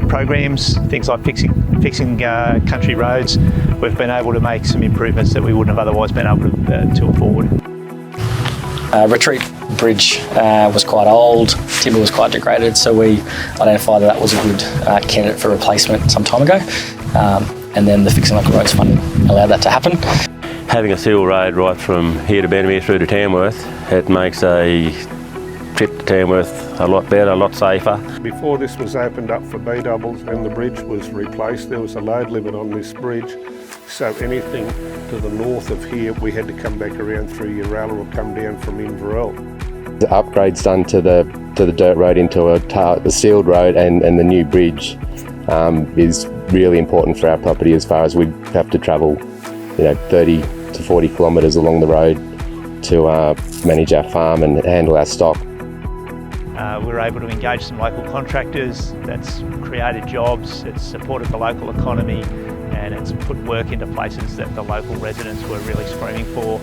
programs, things like fixing country roads, we've been able to make some improvements that we wouldn't have otherwise been able to afford. Retreat Bridge was quite old, timber was quite degraded, so we identified that was a good candidate for replacement some time ago, and then the Fixing Local Roads Fund allowed that to happen. Having a seal road right from here to Benamere through to Tamworth, it makes a trip to Tamworth a lot better, a lot safer. Before this was opened up for B-doubles and the bridge was replaced, there was a load limit on this bridge, so anything to the north of here we had to come back around through Uralla or come down from Inverell. The upgrades done to the dirt road into a sealed road and the new bridge is really important for our property, as far as we have to travel 30 to 40 kilometres along the road to manage our farm and handle our stock. We were able to engage some local contractors. That's created jobs, it's supported the local economy, and it's put work into places that the local residents were really screaming for.